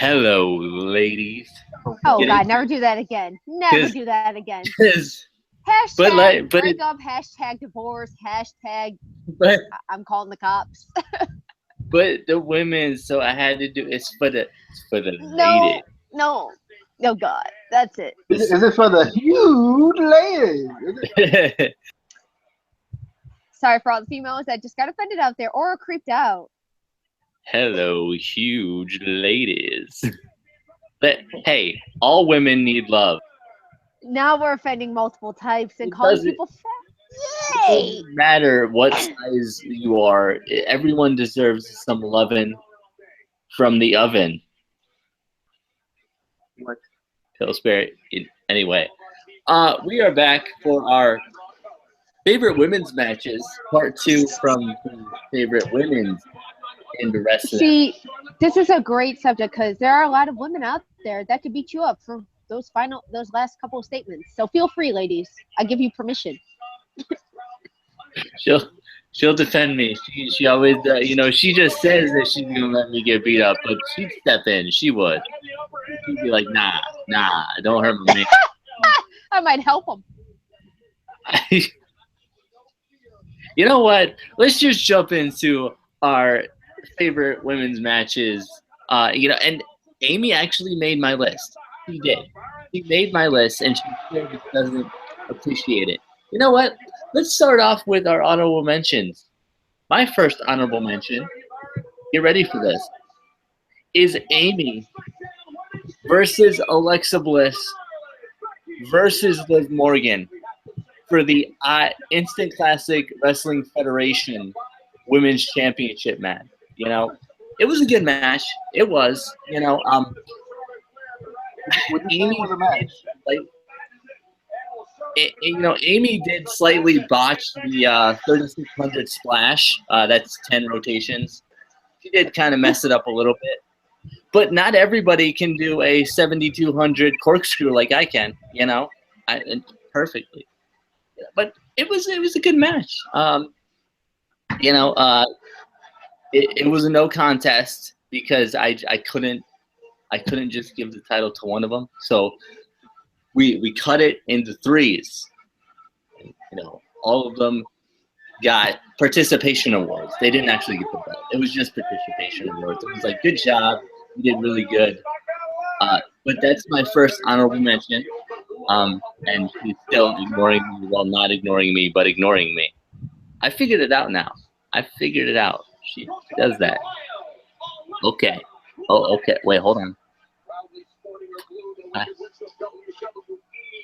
Hello, ladies. Oh Get God, into never do that again. Never because do that again. because but Hashtag like but it, breakup, hashtag divorce, hashtag but I'm calling the cops. but the women. So I had to do. It's for the No, ladies. no, no God. That's it. Is it for the huge ladies? Sorry for all the females that just got offended out there or creeped out. Hello, huge ladies. But hey, all women need love. Now we're offending multiple types and It calling doesn't. people It fat. Yay! doesn't matter what size you are. Everyone deserves some loving from the oven. What? Pillsbury. Anyway, we are back for our favorite women's matches, part two from the favorite women's in the wrestling. See, this is a great subject because there are a lot of women out there that could beat you up for those last couple of statements. So feel free, ladies. I give you permission. She'll she'll defend me. She always she just says that she's gonna let me get beat up, but she'd step in. She would. She'd be like, nah, don't hurt me. I might help them. You know what? Let's just jump into our favorite women's matches. And Amy actually made my list. She did. She made my list, and she still just doesn't appreciate it. You know what? Let's start off with our honorable mentions. My first honorable mention, get ready for this, is Amy versus Alexa Bliss versus Liv Morgan for the Instant Classic Wrestling Federation Women's Championship match. It was a good match. It was. What you say Amy was a match? like Amy did slightly botch the 3600 splash. That's 10 rotations. She did kind of mess it up a little bit. But not everybody can do a 7200 corkscrew like I can, perfectly. But it was a good match. It was a no contest because I couldn't just give the title to one of them. So we cut it into threes. All of them got participation awards. They didn't actually get the belt. It was just participation awards. It was like, good job, you did really good. But that's my first honorable mention. And she's still ignoring me. Well, not ignoring me, but ignoring me. I figured it out now. I figured it out. She does that. Okay. Oh, okay. Wait, hold on. Okay.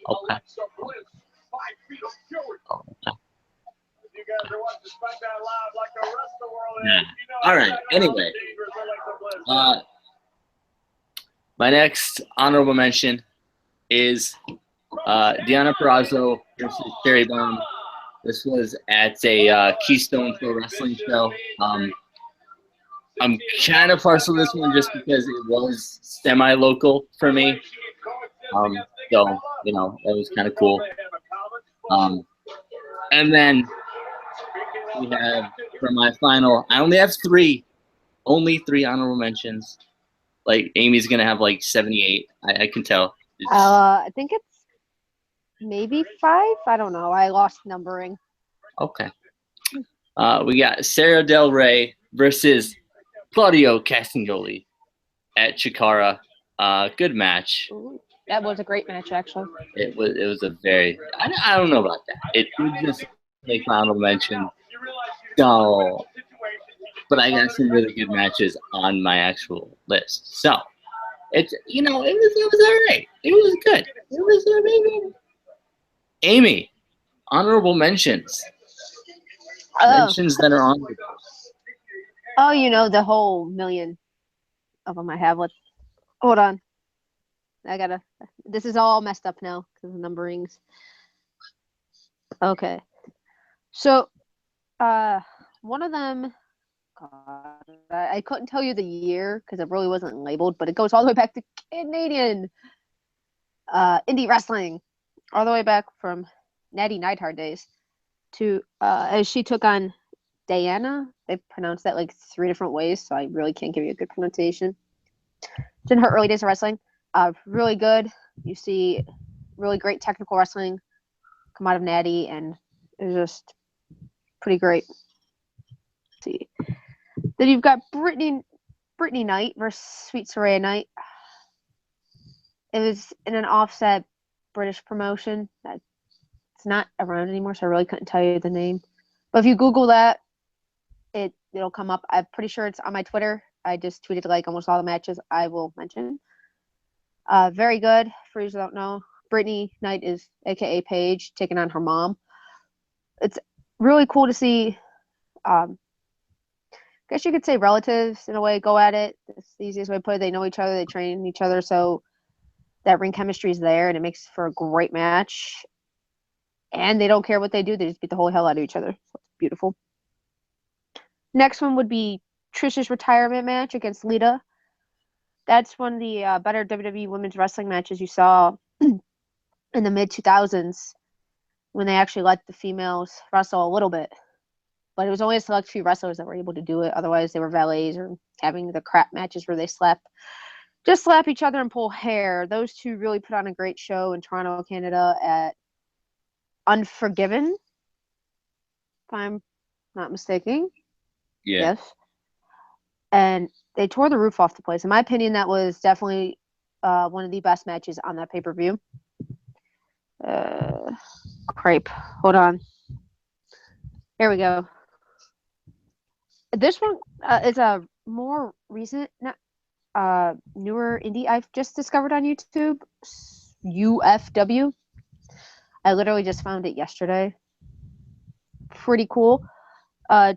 Okay. Oh, okay. Nah. All right. Anyway, my next honorable mention is Deanna Purrazzo versus Cherry Bomb. This was at a Keystone Pro Wrestling show. I'm kind of partial to this one just because it was semi-local for me. So that was kind of cool. And then we have for my final. I only have only three honorable mentions. Like Amy's gonna have like 78. I can tell. I think it's maybe 5. I don't know. I lost numbering. Okay. We got Sarah Del Rey versus Claudio Castagnoli at Chikara. Good match. Ooh, that was a great match, actually. It was a very. I don't know about that. It would just make my honorable mention. So, but I got some really good matches on my actual list. So it was all right. It was good. It was amazing. Amy, honorable mentions. Mentions that are on. Oh, the whole million of them I have. Hold on. This is all messed up now because of the numberings. Okay. So, one of them, God, I couldn't tell you the year because it really wasn't labeled, but it goes all the way back to Canadian indie wrestling, all the way back from Natty Neidhart days to as she took on Diana. They pronounce that like 3 different ways, so I really can't give you a good pronunciation. It's in her early days of wrestling. Really good. You see really great technical wrestling come out of Natty, and it's just pretty great. Let's see. Then you've got Brittany Knight versus Sweet Saraya Knight. It was in an offset British promotion. It's not around anymore, so I really couldn't tell you the name. But if you Google that, it'll come up. I'm pretty sure it's on my Twitter. I just tweeted like almost all the matches I will mention. Very good. For those who don't know, Brittany Knight is AKA Paige taking on her mom. It's really cool to see. I guess you could say relatives in a way go at it. It's the easiest way to put it. They know each other. They train each other, so that ring chemistry is there, and it makes for a great match. And they don't care what they do. They just beat the whole hell out of each other. So it's beautiful. Next one would be Trish's retirement match against Lita. That's one of the better WWE women's wrestling matches you saw in the mid-2000s when they actually let the females wrestle a little bit. But it was only a select few wrestlers that were able to do it. Otherwise, they were valets or having the crap matches where they slap each other and pull hair. Those two really put on a great show in Toronto, Canada at Unforgiven, if I'm not mistaken. Yeah. Yes. And they tore the roof off the place. In my opinion, that was definitely one of the best matches on that pay-per-view. Crepe. Hold on. Here we go. This one is a more recent, newer indie I've just discovered on YouTube. UFW. I literally just found it yesterday. Pretty cool.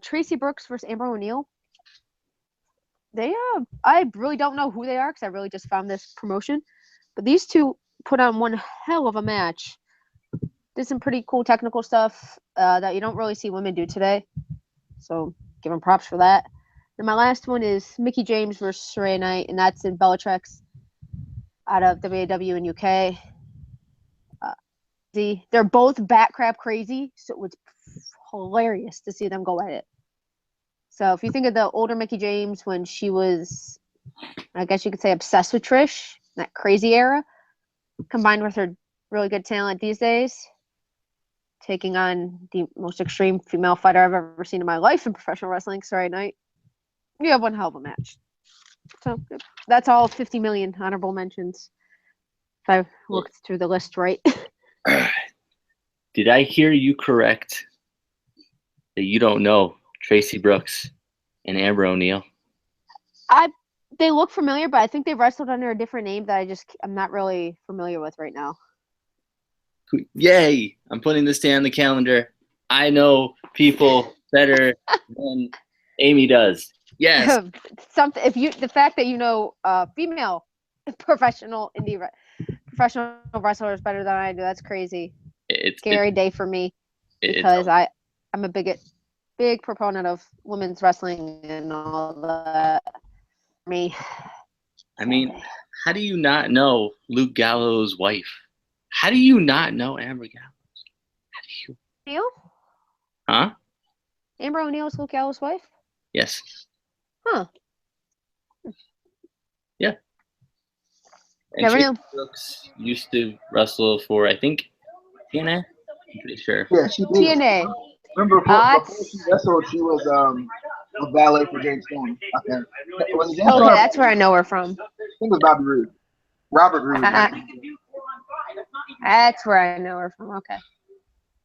Tracy Brooks versus Amber O'Neil. I really don't know who they are because I really just found this promotion. But these two put on one hell of a match. Did some pretty cool technical stuff that you don't really see women do today. So give them props for that. And my last one is Mickie James versus Saraya Knight, and that's in Bellatrix out of WAW in UK. They're both bat crap crazy, so it was hilarious to see them go at it. So if you think of the older Mickie James when she was, I guess you could say, obsessed with Trish, that crazy era, combined with her really good talent these days, taking on the most extreme female fighter I've ever seen in my life in professional wrestling, Saraya Knight, you have one hell of a match. So that's all 50 million honorable mentions. If I looked through the list right. Did I hear you correct that you don't know Tracy Brooks and Amber O'Neil? They look familiar, but I think they wrestled under a different name that I'm not really familiar with right now. Yay! I'm putting this day on the calendar. I know people better than Amy does. Yes. The fact that you know female professional wrestlers better than I do, that's crazy. It's scary day for me because I'm a big proponent of women's wrestling and all that. Me. I mean, how do you not know Luke Gallows' wife? How do you not know Amber Gallows? How do you? O'Neil? Huh? Amber O'Neil is Luke Gallows' wife? Yes. Huh. Yeah. And Never Tracy knew. Brooks used to wrestle for, I think, TNA? I'm pretty sure. Yeah, she did. TNA. Remember, before she wrestled, she was a valet for James Storm. Okay. Was it James Storm? That's where I know her from. I think it was Bobby Roode. Robert Roode. That's where I know her from. Okay.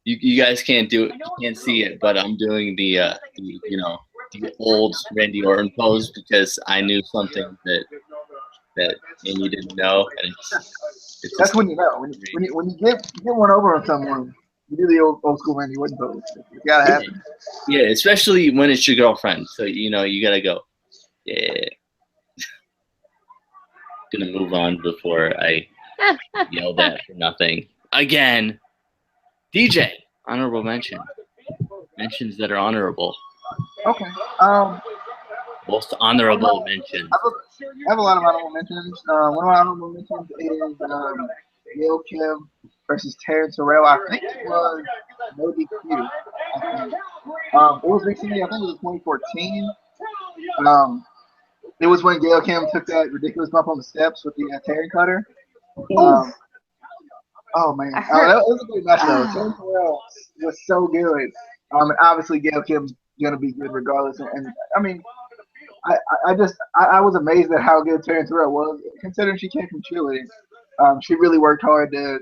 You guys can't do it. You can't see it, but I'm doing the old Randy Orton pose because I knew something that Amy didn't know, and it's That's when you know. When you get one over on someone, you do the old school Randy Orton pose. It's gotta happen. Yeah, especially when it's your girlfriend. So you gotta go. Yeah. Gonna move on before I yell that for nothing again. DJ, honorable mention. Mentions that are honorable. Okay. Most honorable mentions. I have a lot of honorable mentions. One of my honorable mentions is Gail Kim versus Terrence Terrell. I think it was no DQ. It was recently. I think it was 2014. It was when Gail Kim took that ridiculous bump on the steps with the tearing cutter. Oof. Oh man, I heard. that was a great match though. Terrence Terrell was so good. And obviously Gail Kim's gonna be good regardless. And I mean, I was amazed at how good Terrence Terrell was, considering she came from Chile. She really worked hard to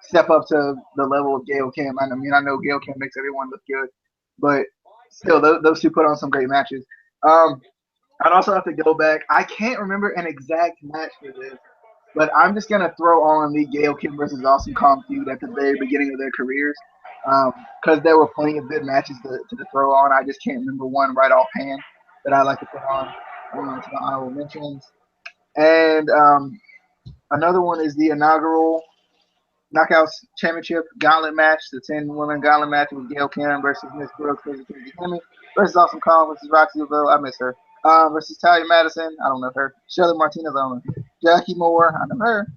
step up to the level of Gail Kim. I mean, I know Gail Kim makes everyone look good, but still, those two put on some great matches. I'd also have to go back. I can't remember an exact match for this, but I'm just gonna throw on the Gail Kim versus Awesome Kong feud at the very beginning of their careers, because there were plenty of good matches to throw on. I just can't remember one right offhand that I like to put on to the honorable mentions. And another one is the inaugural Knockouts Championship Gauntlet match, the 10-woman gauntlet match with Gail Kim versus Miss Brooks versus Tracy Hemi versus Awesome Kong versus Roxy Lavelle. I miss her. Versus Talia Madison. I don't know her. Shelly Martinez. I don't know. Jackie Moore. I know her.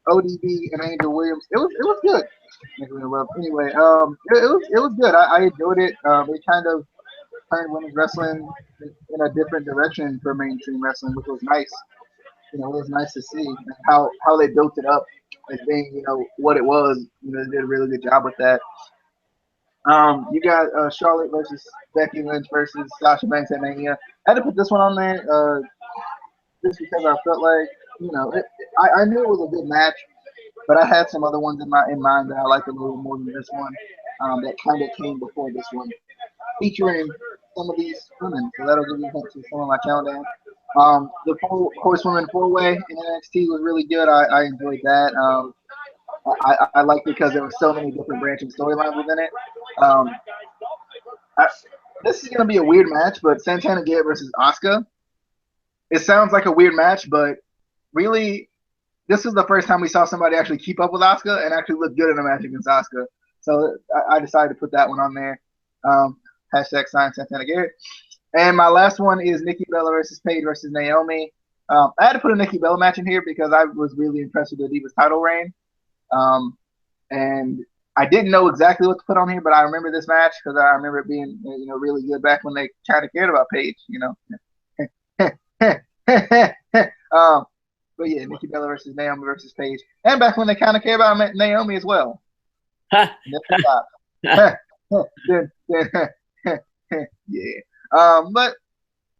ODB and Angel Williams. It was good. Anyway, it was good. I enjoyed it. It kind of turned women's wrestling in a different direction for mainstream wrestling, which was nice. It was nice to see how they built it up as being, what it was. They did a really good job with that. You got Charlotte versus Becky Lynch versus Sasha Banks at Mania. I had to put this one on there just because I felt like, I knew it was a good match, but I had some other ones in mind that I liked a little more than this one. That kind of came before this one, featuring some of these women. So that'll give you a hint to some of my countdown. The Horsewomen 4-Way in NXT was really good. I enjoyed that. I liked it because there were so many different branching storylines within it. This is going to be a weird match, but Santana Garrett versus Asuka. It sounds like a weird match, but really, this was the first time we saw somebody actually keep up with Asuka and actually look good in a match against Asuka. So I decided to put that one on there. Hashtag sign Santana Garrett. And my last one is Nikki Bella versus Paige versus Naomi. I had to put a Nikki Bella match in here because I was really impressed with the Divas title reign. And I didn't know exactly what to put on here, but I remember this match because I remember it being, really good back when they kind of cared about Paige, But yeah, Nikki Bella versus Naomi versus Paige, and back when they kind of cared about Naomi as well. Yeah. But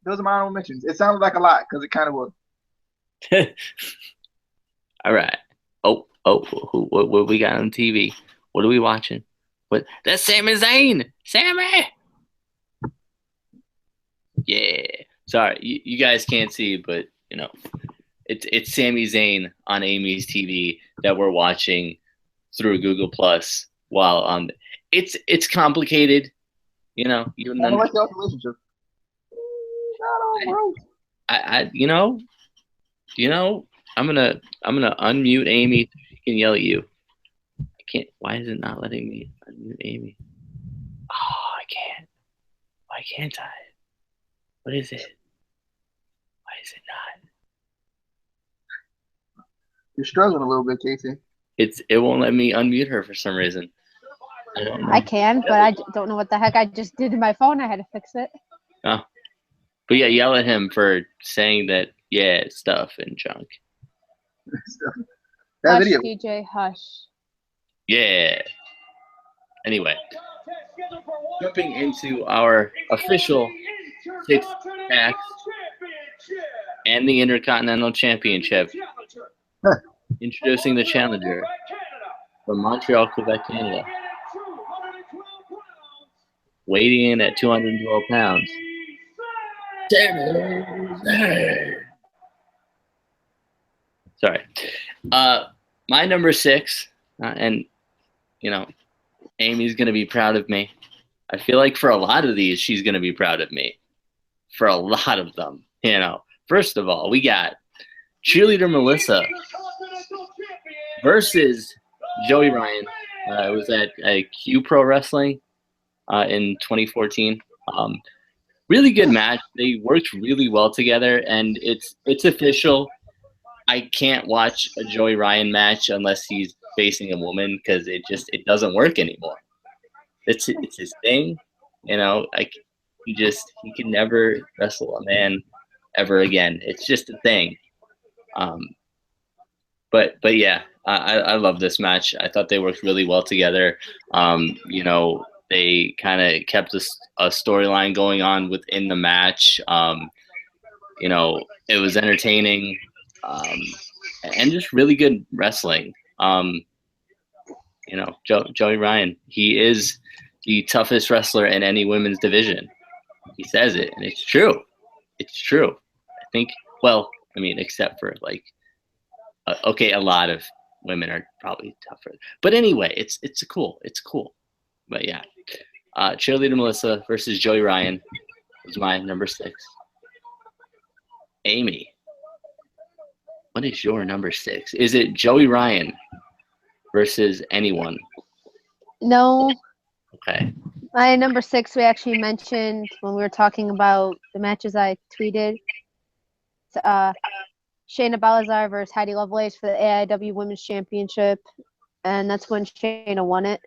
those are my honorable mentions. It sounded like a lot because it kind of was. All right. What we got on TV? What are we watching? That's Sami Zayn. Sammy. Yeah. Sorry, you guys can't see, but it's Sami Zayn on Amy's TV that we're watching through Google Plus while on. It's complicated, You I don't like your relationship. I'm gonna unmute Amy so she can yell at you. I can't. Why is it not letting me unmute Amy? Oh, I can't. Why can't I? What is it? Why is it not? You're struggling a little bit, Casey. It won't let me unmute her for some reason. I can, but I don't know what the heck I just did to my phone. I had to fix it. Oh. But yeah, yell at him for saying that, stuff and junk. That Hush, video. DJ, hush. Yeah. Anyway, jumping into our official 6-pack and the Intercontinental Championship. Introducing the challenger from Montreal, Quebec, Canada. Weighing in at 212 pounds. Sorry. My number 6, and Amy's gonna be proud of me. I feel like for a lot of these, she's gonna be proud of me. For a lot of them, First of all, we got Cheerleader Melissa versus Joey Ryan. It was at Q Pro Wrestling in 2014. Really good match. They worked really well together, and it's official. I can't watch a Joey Ryan match unless he's facing a woman because it doesn't work anymore. It's his thing, he can never wrestle a man ever again. It's just a thing. But yeah, I love this match. I thought they worked really well together. You know, they kind of kept a storyline going on within the match. You know, it was entertaining, and just really good wrestling. You know, Joey Ryan, he is the toughest wrestler in any women's division. He says it, and it's true. It's true. I think. Well, I mean, except for like, okay, a lot of women are probably tougher. But anyway, it's cool. It's cool. But yeah, Cheerleader Melissa versus Joey Ryan was my number 6. Amy, what is your number 6? Is it Joey Ryan versus anyone? No. Okay. My number 6 we actually mentioned when we were talking about the matches I tweeted. It's, Shayna Baszler versus Heidi Lovelace for the AIW Women's Championship, and that's when Shayna won it.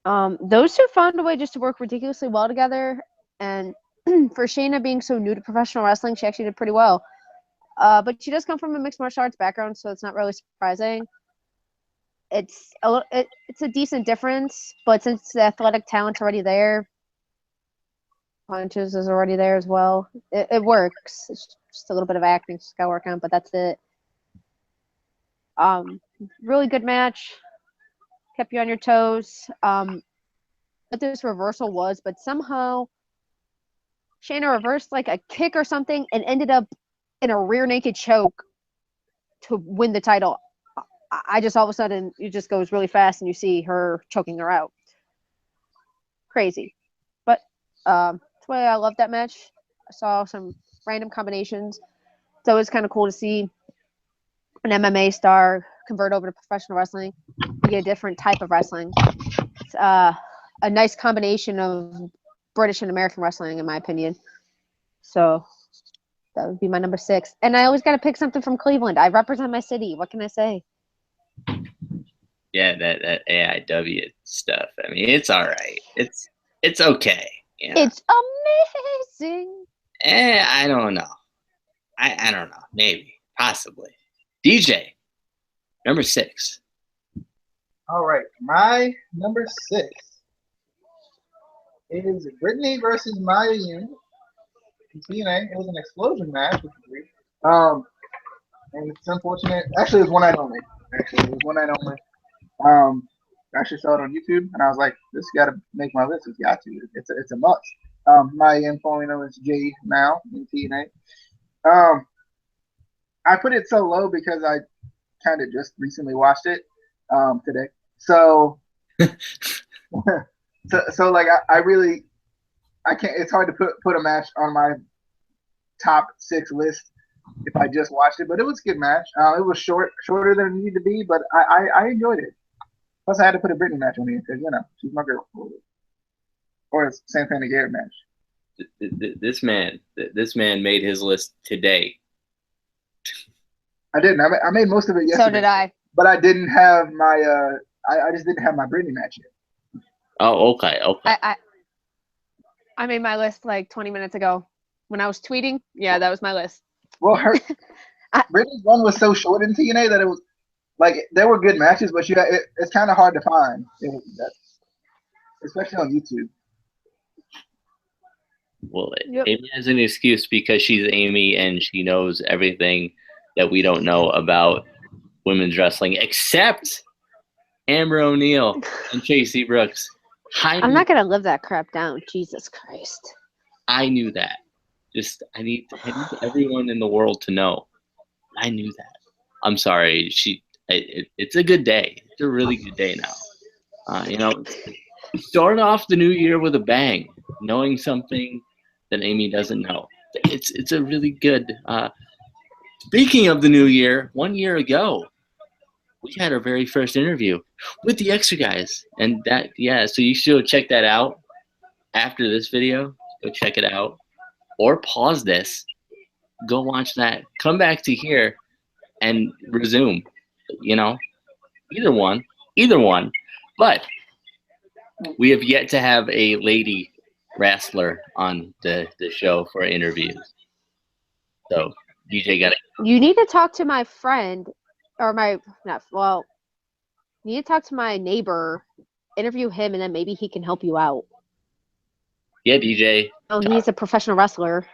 Those two found a way just to work ridiculously well together, and for Shayna being so new to professional wrestling, she actually did pretty well. But she does come from a mixed martial arts background, so it's not really surprising. It's a decent difference, but since the athletic talent's already there, punches is already there as well. It works. It's just a little bit of acting she's got to work on, but that's it. Really good match. Kept you on your toes. What this reversal was, but somehow Shayna reversed like a kick or something and ended up in a rear naked choke to win the title. I just all of a sudden it just goes really fast and you see her choking her out. Crazy. But that's why I love that match. I saw some random combinations. It's always kind of cool to see an MMA star convert over to professional wrestling, be a different type of wrestling. It's a nice combination of British and American wrestling, in my opinion. So that would be my number 6. And I always got to pick something from Cleveland. I represent my city. What can I say? Yeah, that AIW stuff. I mean, it's all right. It's okay. You know? It's amazing. I don't know. I don't know. Maybe. Possibly. DJ, number 6. All right. My number 6 is Brittany versus Maya Yim in TNA. It was an explosion match. And it's unfortunate. Actually, it was one night only. I actually saw it on YouTube, and I was like, "This got to make my list. It's got to. It's a must." Maya Yim, formerly known as Jade now in TNA. I put it so low because I kind of just recently watched it today. So, so like I really can't. It's hard to put a match on my top 6 list if I just watched it, but it was a good match. It was shorter than it needed to be, but I enjoyed it. Plus, I had to put a Brittany match on here because she's my girl. Or a Santana Garrett match. This man made his list today. I didn't. I made most of it yesterday. So did I. But I didn't have my. I just didn't have my Brittany match yet. Oh, okay. I made my list like 20 minutes ago when I was tweeting. Yeah, that was my list. Well, Brittany's one was so short in TNA that it was like there were good matches, but it's kind of hard to find, especially on YouTube. Well, Amy has an excuse because she's Amy and she knows everything that we don't know about women's wrestling, except Amber O'Neal and Chasey Brooks. I'm not gonna live that crap down. Jesus Christ. I knew that. I need everyone in the world to know. I knew that. I'm sorry. It's a good day. It's a really good day now. Start off the new year with a bang, knowing something that Amy doesn't know. It's a really good. Speaking of the new year, 1 year ago, we had our very first interview with the Extra Guys, and so you should check that out after this video. Go check it out, or pause this, go watch that, come back to here, and resume. Either one. But we have yet to have a lady wrestler on the show for interviews. So DJ got it. You need to talk to my friend, or my not well. You need to talk to my neighbor, interview him, and then maybe he can help you out. Yeah, DJ. Oh, he's a professional wrestler.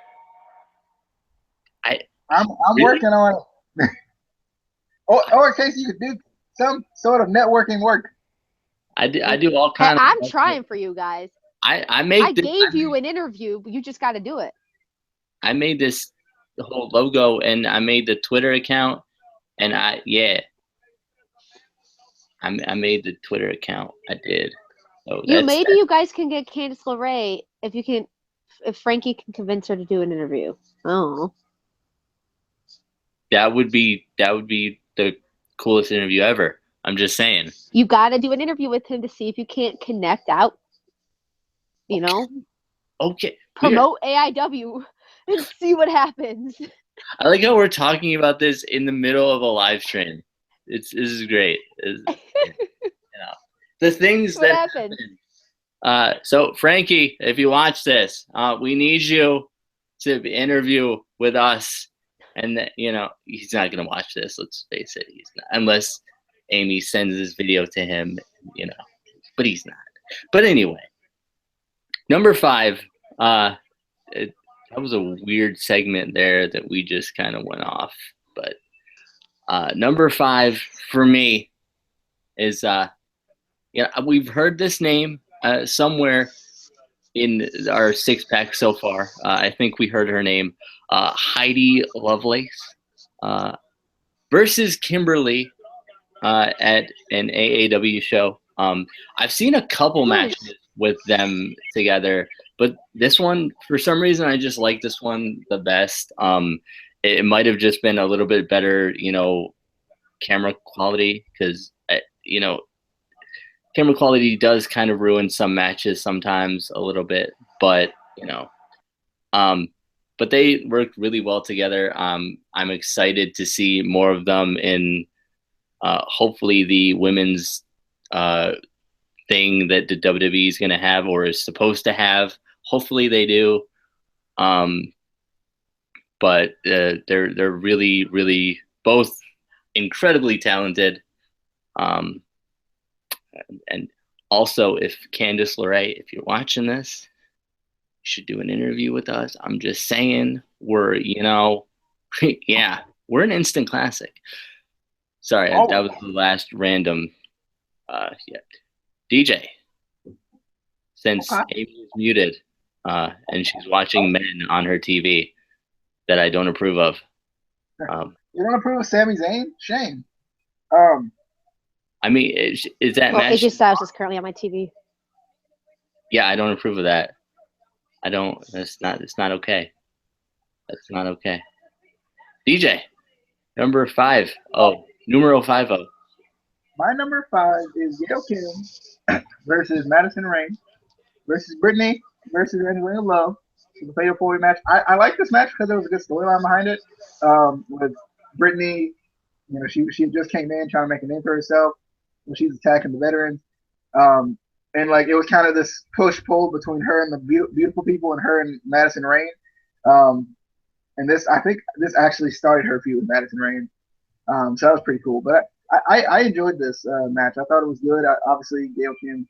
I'm Really? working on it. or in case you could do some sort of networking work. I do all Hey, kind of. I'm trying for you guys. I make. I gave you an interview, but you just got to do it. I made this whole logo, and I made the Twitter account, and I made the Twitter account. I did. So Maybe you guys can get Candice LeRae if Frankie can convince her to do an interview. Oh. that would be the coolest interview ever. I'm just saying. You got to do an interview with him to see if you can't connect out. You know? Okay. Promote AIW and see what happens. I like how we're talking about this in the middle of a live stream. This is great. The things what that happened. So Frankie, if you watch this, we need you to interview with us. And he's not gonna watch this. Let's face it, he's not, unless Amy sends this video to him. But he's not. But anyway, number 5. That was a weird segment there that we just kind of went off. But number 5 for me is we've heard this name somewhere in our 6-pack so far. I think we heard her name, Heidi Lovelace, versus Kimberly at an AAW show. I've seen a couple matches with them together, but this one, for some reason, I just like this one the best. It might have just been a little bit better, camera quality, because camera quality does kind of ruin some matches sometimes a little bit, but but they work really well together. I'm excited to see more of them in hopefully the women's thing that the WWE is going to have or is supposed to have. Hopefully they do. But they're really, really both incredibly talented. And also, if Candice LeRae, if you're watching this, you should do an interview with us. I'm just saying, we're we're an instant classic. Sorry, that was the last random. DJ, since Amy is muted and she's watching men on her TV that I don't approve of. You don't approve of Sami Zayn? Shame. I mean, is that match? AJ Styles is currently on my TV. Yeah, I don't approve of that. I don't. It's not okay. That's not okay. DJ, number 5. Oh, numero 50. My number 5 is Gail Kim versus Madison Rain versus Brittany versus Angelina Love. It's a fatal 4-way match. I like this match because there was a good storyline behind it. With Brittany, she just came in trying to make a name for herself when she's attacking the veterans. And like it was kind of this push pull between her and the beautiful people and her and Madison Rain. And I think this actually started her feud with Madison Rain. So that was pretty cool. But I enjoyed this match. I thought it was good. Obviously, Gail Kim,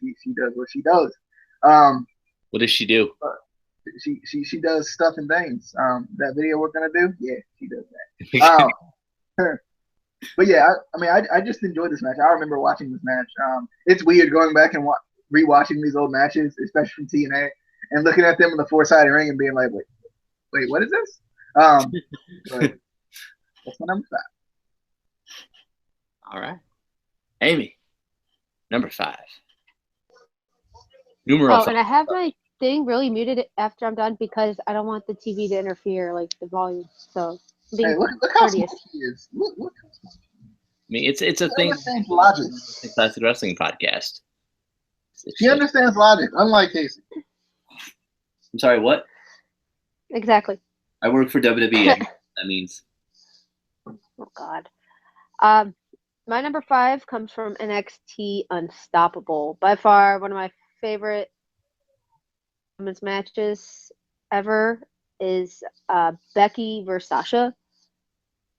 she does what she does. What does she do? She does stuff and things. That video we're gonna do, yeah, she does that. But yeah, I just enjoyed this match. I remember watching this match. It's weird going back and rewatching these old matches, especially from TNA, and looking at them in the 4-sided ring and being like, wait, what is this? But that's my number 5. All right, Amy, number 5. Numero 5. And I have my thing really muted after I'm done because I don't want the TV to interfere, like the volume. So hey, look how smart she is. Look. I mean, it's a thing. Understands logic. It's a classic wrestling podcast. She understands logic, unlike Casey. I'm sorry, what? Exactly. I work for WWE. That means. Oh God. My number 5 comes from NXT Unstoppable. By far, one of my favorite women's matches ever. is Becky versus Sasha.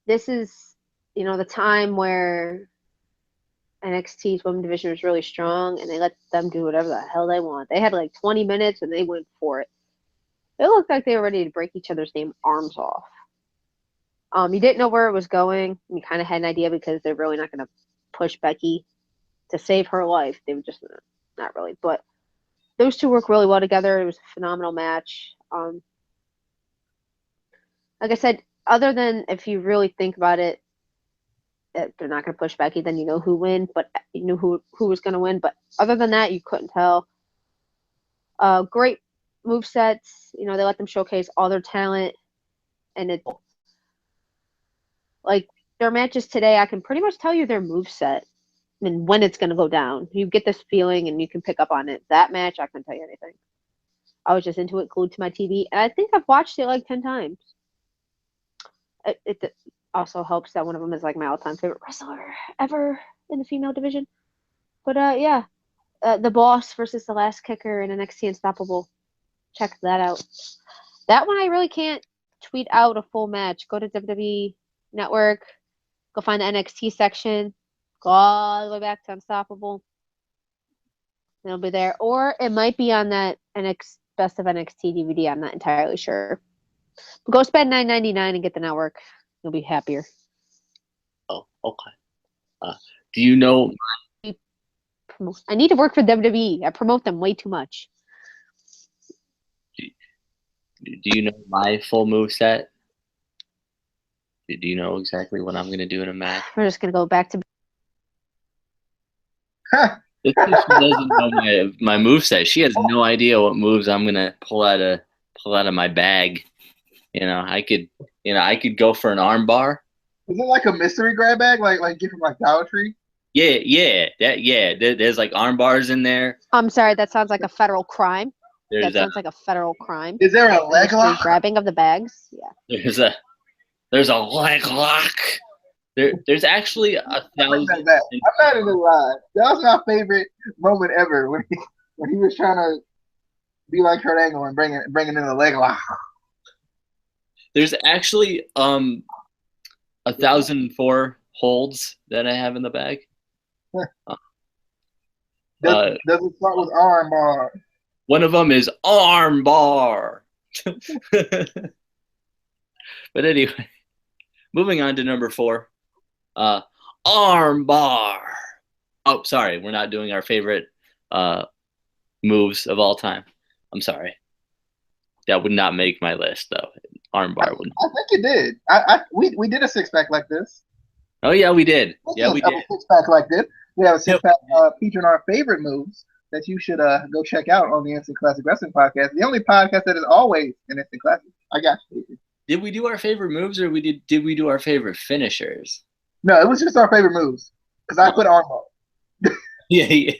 This is, the time where NXT's women's division was really strong, and they let them do whatever the hell they want. They had like 20 minutes, and they went for it. It looked like they were ready to break each other's arms off. You didn't know where it was going. You kind of had an idea because they're really not going to push Becky to save her life. They were just not really. But those two work really well together. It was a phenomenal match. Like I said, other than if you really think about it, they're not going to push Becky, then you know who win, but you knew who was going to win. But other than that, you couldn't tell. Great move sets. They let them showcase all their talent, and it like their matches today. I can pretty much tell you their move set and when it's going to go down. You get this feeling, and you can pick up on it. That match, I couldn't tell you anything. I was just into it, glued to my TV, and I think I've watched it like 10 times. It also helps that one of them is like my all-time favorite wrestler ever in the female division. But yeah, the Boss versus the Last Kicker in NXT Unstoppable. Check that out. That one I really can't tweet out a full match. Go to WWE Network. Go find the NXT section. Go all the way back to Unstoppable. It'll be there. Or it might be on that Best of NXT DVD. I'm not entirely sure. But go spend $9.99 and get the network. You'll be happier. Oh, okay. Do you know? I need to work for WWE. I promote them way too much. Do you know my full move set? Do you know exactly what I'm going to do in a match? We're just going to go back to. This person doesn't know my move set. She has no idea what moves I'm going to pull out of my bag. I could go for an arm bar. Is it like a mystery grab bag, like get from like Dollar Tree? Yeah. There's like arm bars in there. I'm sorry, that sounds like a federal crime. Sounds like a federal crime. Is there a leg lock? Grabbing of the bags. Yeah. There's a leg lock. There's actually 1,000. I'm not even lying. That was my favorite moment ever when he was trying to be like Kurt Angle and bringing in the leg lock. There's actually 1,004 holds that I have in the bag. Does it start with arm bar? One of them is arm bar. But anyway, moving on to number 4. Arm bar. Oh, sorry. We're not doing our favorite moves of all time. I'm sorry. That would not make my list, though. Arm bar would. I think it did. We did a 6-pack like this. Oh, yeah, we did. Yeah, we did. A 6-pack like this. We have a 6-pack featuring our favorite moves that you should go check out on the Instant Classic Wrestling Podcast. The only podcast that is always an Instant Classic. I got you. Did we do our favorite moves, or did we do our favorite finishers? No, it was just our favorite moves because I put arm bar. Yeah,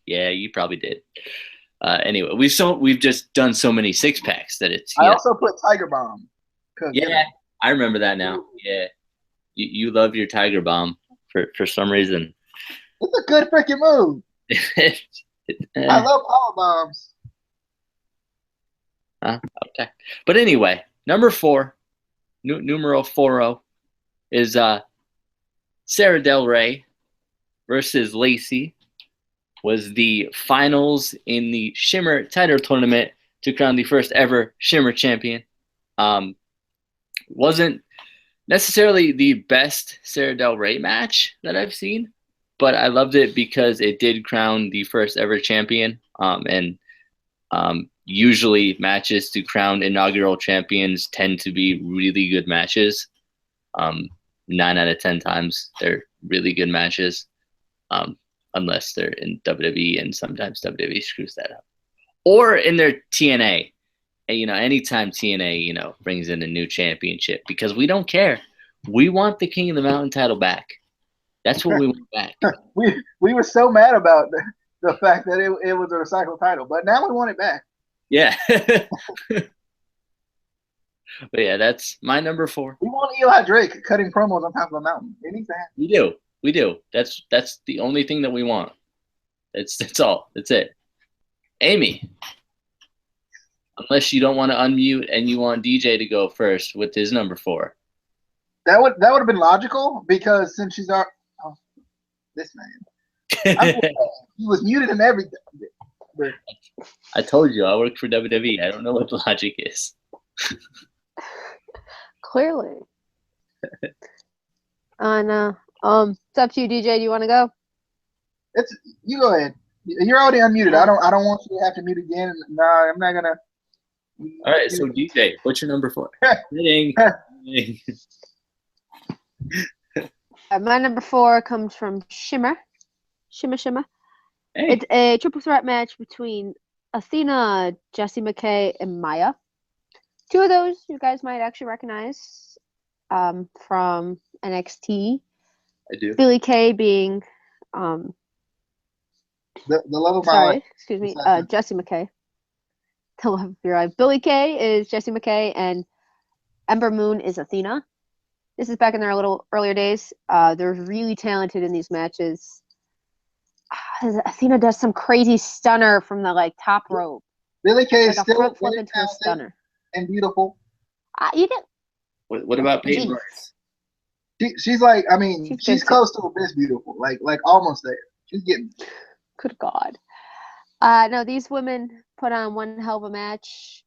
you probably did. Anyway, we've just done so many 6-packs that it's. I also put Tiger Bomb. Yeah, I remember that now. Yeah, you love your Tiger Bomb for some reason. It's a good freaking move. I love power bombs. Okay, but anyway, number 4, numero 40, is Sarah Del Rey versus Lacey. Was the finals in the Shimmer title tournament to crown the first ever Shimmer champion. Wasn't necessarily the best Sarah Del Rey match that I've seen, but I loved it because it did crown the first ever champion. And usually matches to crown inaugural champions tend to be really good matches. 9 out of 10 times they're really good matches. Unless they're in WWE, and sometimes WWE screws that up. Or in their TNA. And, anytime TNA, brings in a new championship, because we don't care. We want the King of the Mountain title back. That's what we want back. we were so mad about the fact that it was a recycled title, but now we want it back. Yeah. But yeah, that's my number 4. We want Eli Drake cutting promos on top of a mountain. It needs to happen. We do. That's the only thing that we want. That's all. That's it. Amy. Unless you don't want to unmute and you want DJ to go first with his number 4. That would have been logical because since she's our this man, he was muted and everything. I told you I work for WWE. I don't know what the logic is. Clearly. It's up to you, DJ. Do you want to go? You go ahead. You're already unmuted. I don't want you to have to mute again. No, I'm not gonna. All right, so DJ, what's your number 4? My number 4 comes from Shimmer. Shimmer. Hey. It's a triple threat match between Athena, Jessie McKay, and Maya. 2 of those you guys might actually recognize from NXT. I do. Billie Kay being the love of my life. Excuse me, Jessie McKay. The love of your life. Billie Kay is Jessie McKay, and Ember Moon is Athena. This is back in their little earlier days. They're really talented in these matches. Athena does some crazy stunner from the top rope. Billie Kay is still front flip into a stunner and beautiful. You did. What about Peyton Royce? She's like, I mean, she's close to this beautiful, like almost there. She's getting. Good God. No, these women put on one hell of a match,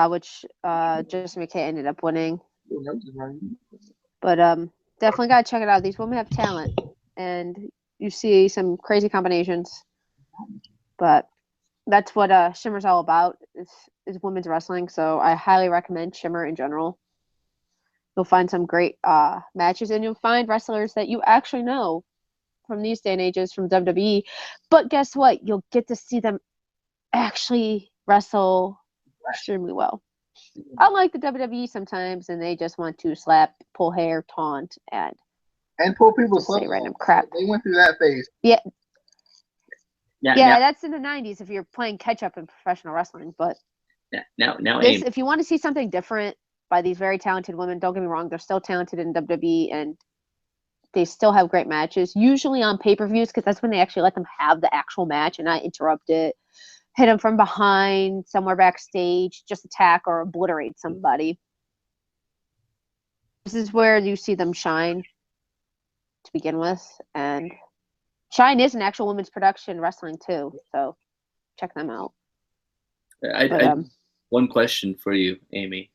which Jessie McKay ended up winning. But definitely gotta check it out. These women have talent, and you see some crazy combinations. But that's what Shimmer's all about is women's wrestling. So I highly recommend Shimmer in general. You'll find some great matches, and you'll find wrestlers that you actually know from these day and ages from WWE. But guess what? You'll get to see them actually wrestle extremely well. Unlike the WWE sometimes, and they just want to slap, pull hair, taunt, and pull people's say random crap. They went through that phase. Yeah. Now, that's in the 90s if you're playing catch up in professional wrestling. But now, if you want to see something different by these very talented women, don't get me wrong, they're still talented in WWE, and they still have great matches, usually on pay-per-views, because that's when they actually let them have the actual match and not interrupt it, hit them from behind, somewhere backstage, just attack or obliterate somebody. This is where you see them shine to begin with, and Shine is an actual women's production wrestling too, so check them out. I one question for you, Amy.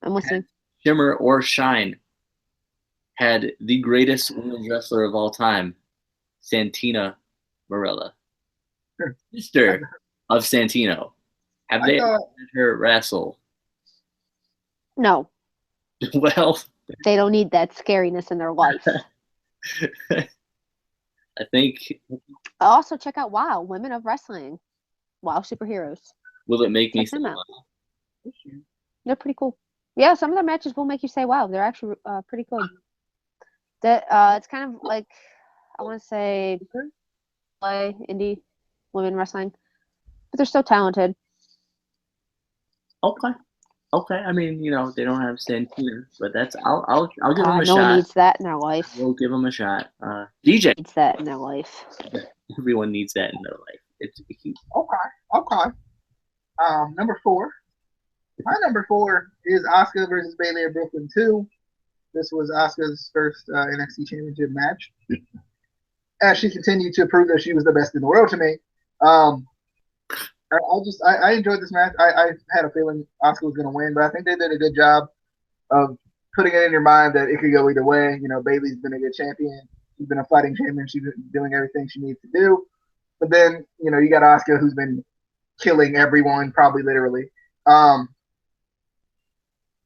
I'm listening. Shimmer or Shine had the greatest women's wrestler of all time, Santina Marella, sister of Santino. Have they ever had her wrestle? No. Well, they don't need that scariness in their life. I think. Also, check out WoW, Women of Wrestling. WoW Superheroes. Will it make me say wow? They're pretty cool. Yeah, some of their matches will make you say wow. They're actually pretty good. It's kind of like, I want to say, indie women wrestling, but they're still talented. Okay. I mean, they don't have Santina, but I'll give them a shot. No one needs that in their life. We'll give them a shot. DJ needs that in their life. Everyone needs that in their life. It's cute. Okay. Number 4. My number 4 is Asuka versus Bayley at Brooklyn 2. This was Asuka's first NXT Championship match. As she continued to prove that she was the best in the world to me. I enjoyed this match. I had a feeling Asuka was going to win, but I think they did a good job of putting it in your mind that it could go either way. Bayley's been a good champion. She's been a fighting champion. She's been doing everything she needs to do. But then, you got Asuka, who's been killing everyone, probably literally.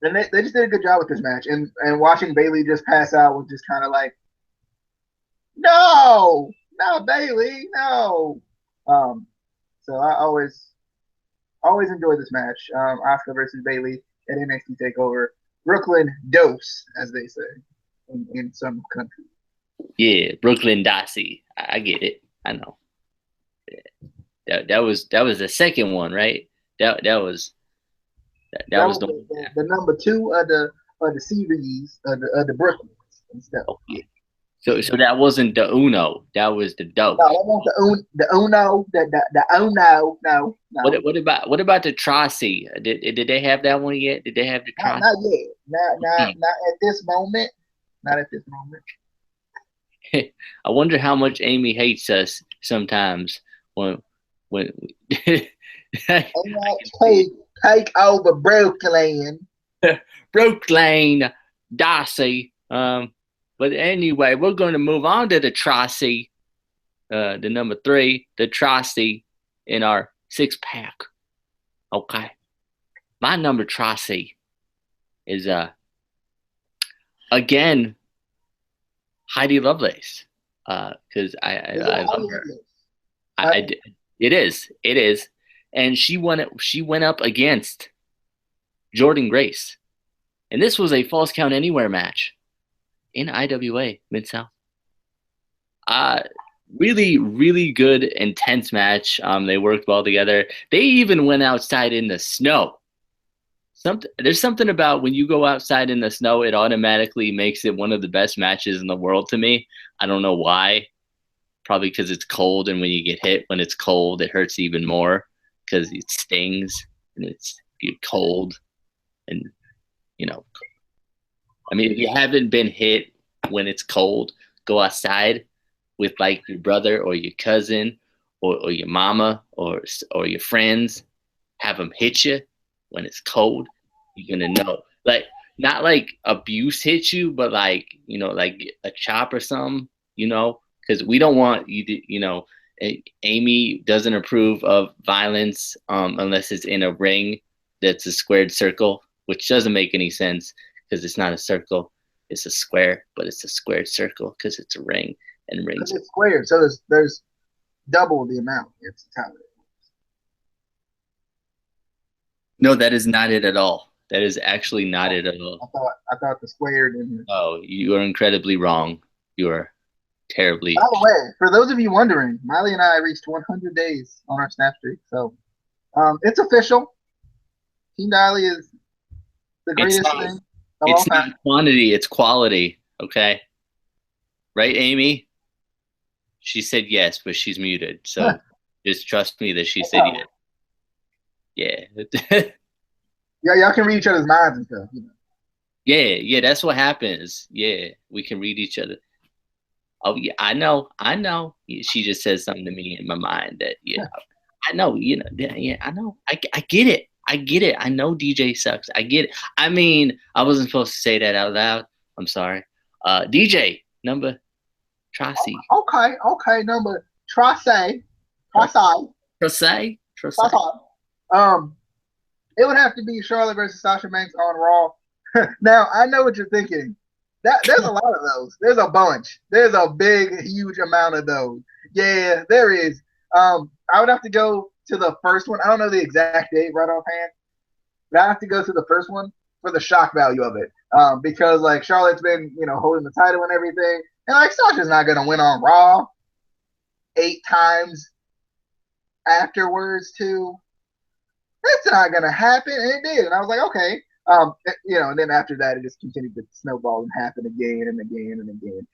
And they just did a good job with this match. And watching Bayley just pass out was just kind of like, no, Bayley, no. So I always enjoy this match. Asuka versus Bayley at NXT TakeOver. Brooklyn Dose, as they say in some countries. Yeah, Brooklyn Dossie. I get it. I know. Yeah. That was the second one, right? That was the number 2 of the series of the Brooklyn stuff. Oh, yeah. So that wasn't the Uno. That was the dope. No, I want the Uno, the Uno. No. What about the Trossi? Did they have that one yet? Did they have the Trossi? Not yet. Not at this moment. Not at this moment. I wonder how much Amy hates us sometimes when take over Brooklyn. Brooklyn, Darcy. But anyway, we're going to move on to the Trossi, the number 3, the Trossi in our 6-pack. Okay, my number Trossi is again Heidi Lovelace, because I love her. It is, and she went up against Jordan Grace, and this was a Falls Count Anywhere match in IWA Mid-South. Really, really good, intense match. They worked well together. They even went outside in the snow. There's something about when you go outside in the snow, it automatically makes it one of the best matches in the world to me. I don't know why. Probably because it's cold, and when you get hit when it's cold, it hurts even more because it stings and it's cold. And, I mean, if you haven't been hit when it's cold, go outside with like your brother or your cousin or your mama or your friends. Have them hit you when it's cold. You're gonna know, like, not like abuse hit you, but like like a chop or something. Because we don't want you to. Amy doesn't approve of violence unless it's in a ring that's a squared circle, which doesn't make any sense because it's not a circle, it's a square, but it's a squared circle because it's a ring, and rings. It's squared, so there's double the amount. It's how it works. No, that is not it at all. That is actually not it at all. I thought the squared in here. Oh, you are incredibly wrong. You are terribly. By the way, for those of you wondering, Miley and I reached 100 days on our snap streak, so it's official. Team Diley is the greatest thing. It's not quantity, it's quality. Okay, right, Amy? She said yes, but she's muted. So just trust me that she said yes. Yeah. Yeah, y'all can read each other's minds and stuff. Yeah, that's what happens. Yeah, we can read each other. Oh yeah, I know. She just said something to me in my mind that I know. Yeah, I know. I get it. I know DJ sucks. I get it. I mean, I wasn't supposed to say that out loud. I'm sorry. DJ number Trossi. Okay, number Trossi. It would have to be Charlotte versus Sasha Banks on Raw. Now, I know what you're thinking. There's a lot of those. There's a bunch. There's a big, huge amount of those. Yeah, there is. I would have to go to the first one. I don't know the exact date right offhand, but I have to go to the first one for the shock value of it. Because like Charlotte's been, holding the title and everything, and like Sasha's not gonna win on Raw 8 times afterwards too. It's not gonna happen, and it did. And I was like, okay. And then after that, it just continued to snowball and happen again and again and again.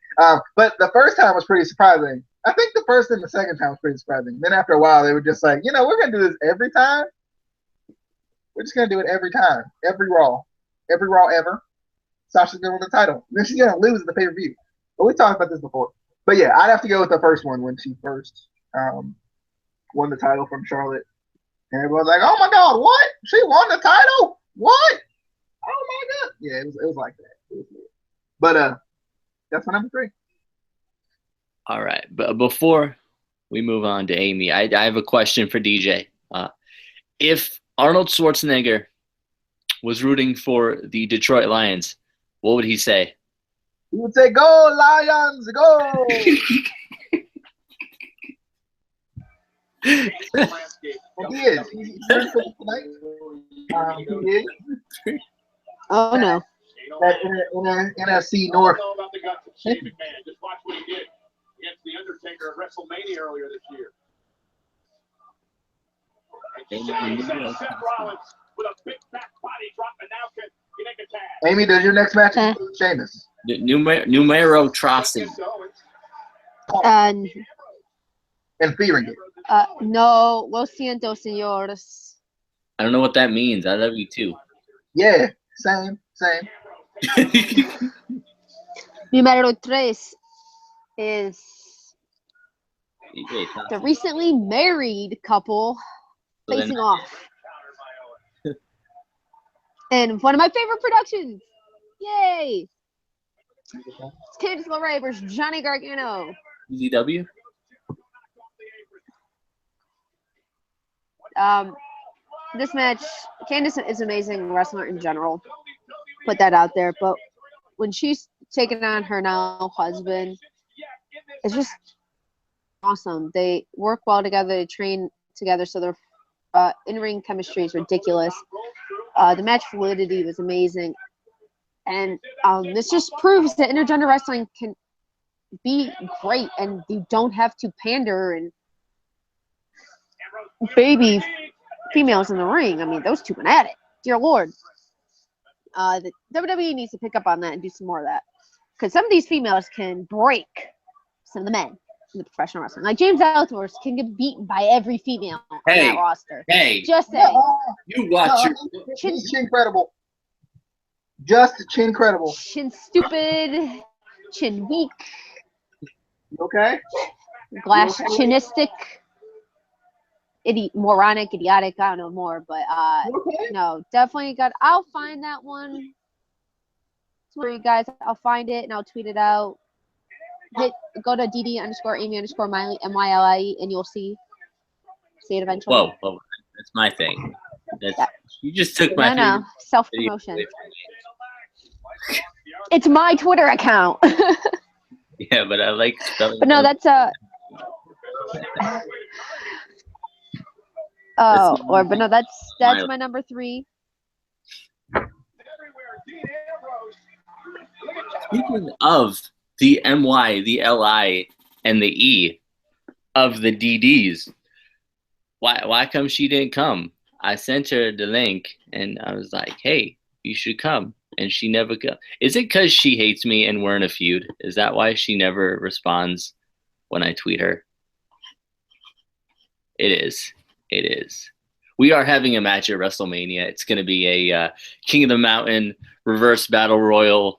But the first time was pretty surprising. I think the first and the second time was pretty surprising. Then after a while, they were just like, we're gonna do this every time. We're just gonna do it every time, every Raw ever. Sasha's gonna win the title. Then she's gonna lose at the pay-per-view. But we talked about this before. But yeah, I'd have to go with the first one when she first won the title from Charlotte. And everyone's like, oh my God, what? She won the title? What? Oh my God. Yeah, it was like that. But that's my number 3. All right. But before we move on to Amy, I have a question for DJ. If Arnold Schwarzenegger was rooting for the Detroit Lions, what would he say? He would say, go Lions, go! And he is. He's rooting for tonight. He is. Oh no. That NFC North. Just watch what he did against The Undertaker at WrestleMania earlier this year. Seth Rollins with a big fat body drop, and now can make a tag. Amy, does your next match include Sheamus? Numero Trossi. And fearing it. no, lo siento, señores. I don't know what that means. I love you too. Yeah, same. Numero tres is DJ, the recently married couple so facing off. And one of my favorite productions. Yay! It's Candice LeRae versus Johnny Gargano. EZW? This match, Candice is an amazing wrestler in general. Put that out there. But when she's taking on her now husband, it's just awesome. They work well together. They train together, so their in-ring chemistry is ridiculous. The match validity was amazing. And this just proves that intergender wrestling can be great, and you don't have to pander and baby females in the ring. I mean, those two went at it. Dear Lord. The WWE needs to pick up on that and do some more of that. Because some of these females can break some of the men in the professional wrestling. Like James Ellsworth can get beaten by every female on that roster. Hey, just saying. You watch He's chin credible. Just chin credible. Chin stupid. Chin weak. Okay. Glass chinistic. Moronic, idiotic, I don't know more, but Okay. no, definitely got. I'll find that one. For you guys, I'll find it and I'll tweet it out. Go to DD_Amy_Miley MYLIE and you'll see it eventually. Whoa, that's my thing. You just took my no self promotion. It's my Twitter account. Yeah, but I like spelling. But no, that's that's my number 3. Speaking of the MY, the LI, and the E of the DDs, why come she didn't come? I sent her the link, and I was like, hey, you should come. And she never comes. Is it because she hates me and we're in a feud? Is that why she never responds when I tweet her? It is. It is. We are having a match at WrestleMania. It's going to be a King of the Mountain reverse battle royal,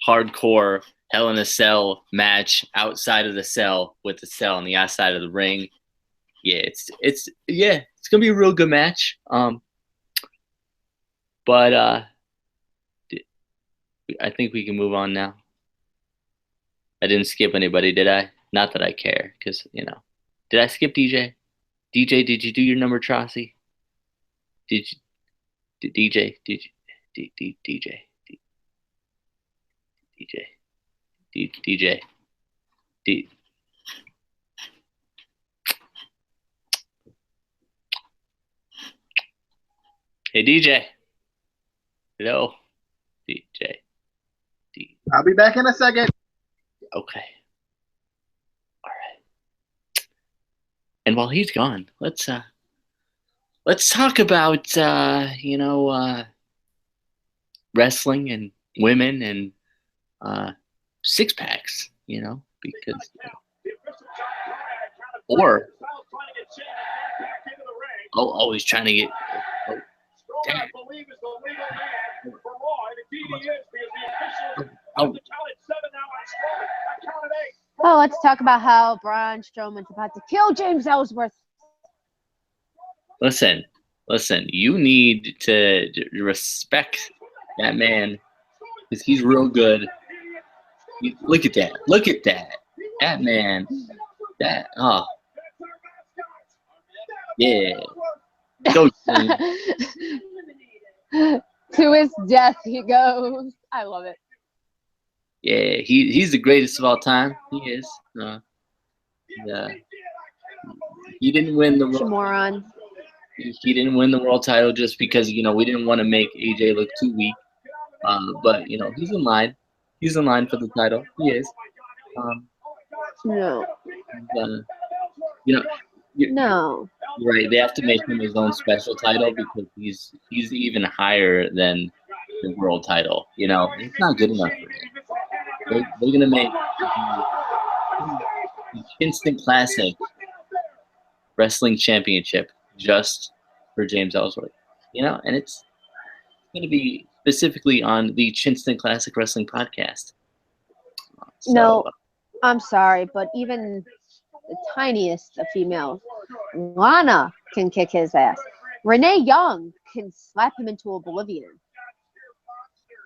hardcore Hell in a Cell match outside of the cell with the cell on the outside of the ring. Yeah, it's going to be a real good match. But I think we can move on now. I didn't skip anybody, did I? Not that I care, because, did I skip DJ? DJ, did you do your number, Trossi? DJ, DJ, Hey, DJ. Hello, DJ. I'll be back in a second. Okay. All right. And while he's gone, let's talk about wrestling and women and six packs, because or always trying to get. Damn. Oh, let's talk about how Braun Strowman's about to kill James Ellsworth. Listen, you need to respect that man because he's real good. Look at that. That man. Yeah. Go, to his death he goes. I love it. Yeah, he's the greatest of all time. He is. He didn't win the moron. He didn't win the world title just because we didn't want to make AJ look too weak. But he's in line. He's in line for the title. He is. No. No. Right. They have to make him his own special title because he's even higher than the world title. It's not good enough for him. They're gonna make. Instant Classic Wrestling Championship just for James Ellsworth. And it's going to be specifically on the Chinston Classic Wrestling podcast. No, I'm sorry, but even the tiniest of females, Lana can kick his ass. Renee Young can slap him into oblivion.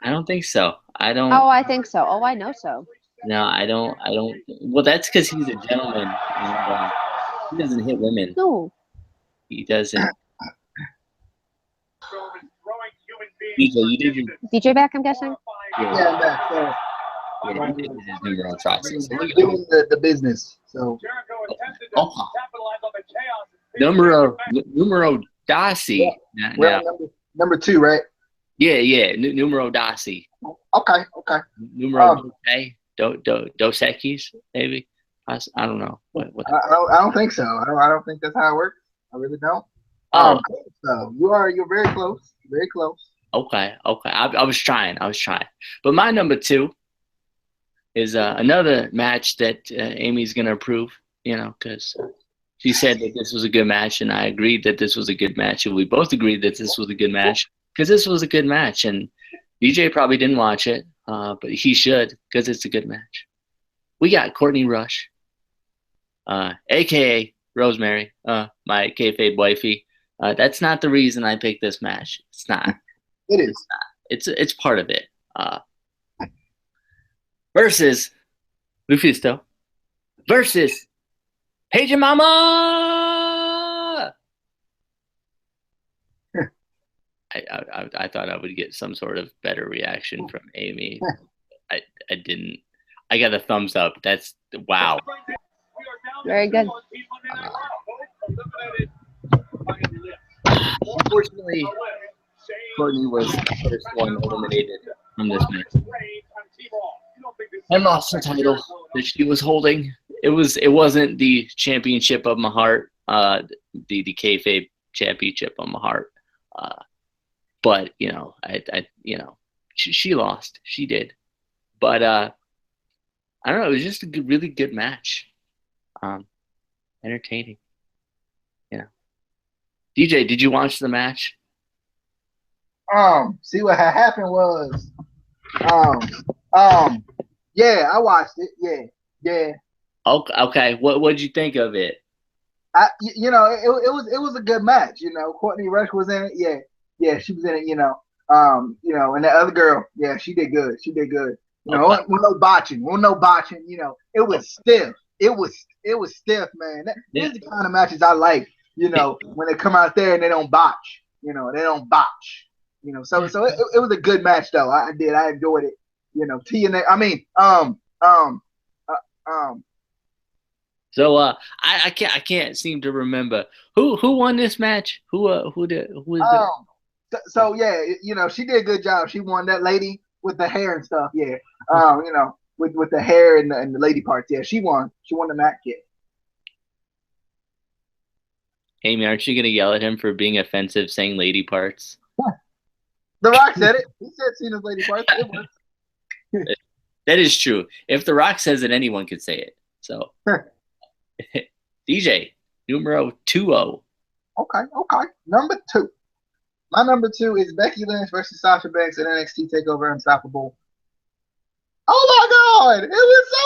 I don't think so. I don't. Oh, I think so. Oh, I know so. No, I don't. Well, that's because he's a gentleman. And, he doesn't hit women. No. He doesn't. DJ, you did your. DJ back, I'm guessing? Yeah, I'm back. So, Yeah, you did his number on Trotsy. doing the business. So Oh. Numero Dasi. we're on number 2, right? Yeah. Numero Dasi. Okay. Numero Dos Equis, maybe. I don't know. What I don't think so. I don't think that's how it works. I really don't. So you're very close. Very close. Okay. I was trying. But my number 2 is another match that Amy's gonna approve. Because she said that this was a good match, and I agreed that this was a good match, and we both agreed that this was a good match because this was a good match. And DJ probably didn't watch it, but he should because it's a good match. We got Courtney Rush, aka Rosemary, my kayfabe wifey. That's not the reason I picked this match. It's not. It is. It's part of it. Versus Lufisto versus Paige and Mama. I thought I would get some sort of better reaction from Amy. I didn't. I got a thumbs up. That's wow. Very good. Unfortunately, Courtney was the first one eliminated from this match and lost her title that she was holding. It wasn't the championship of my heart, the kayfabe championship of my heart. But she lost. She did. But I don't know. It was just a really good match. Entertaining. DJ, did you watch the match? See what had happened was, yeah, I watched it. Yeah. Okay. What did you think of it? It was a good match. Courtney Rush was in it. Yeah, she was in it. And the other girl, yeah, she did good. Okay. No botching. It was stiff. It was stiff, man. These are the kind of matches I like. When they come out there and they don't botch. They don't botch. So it was a good match though. I enjoyed it. TNA. So I can't seem to remember who won this match. Who is it? So yeah, she did a good job. She won, that lady with the hair and stuff. Yeah. With the hair and the lady parts. Yeah, she won. She won the match. Yeah. Amy, aren't you gonna yell at him for being offensive, saying lady parts? The Rock said it. He said Cena's lady parts. It was. That is true. If The Rock says it, anyone could say it. So, DJ, numero 20. Okay. Number 2. My number 2 is Becky Lynch versus Sasha Banks at NXT TakeOver Unstoppable. Oh my God! It was so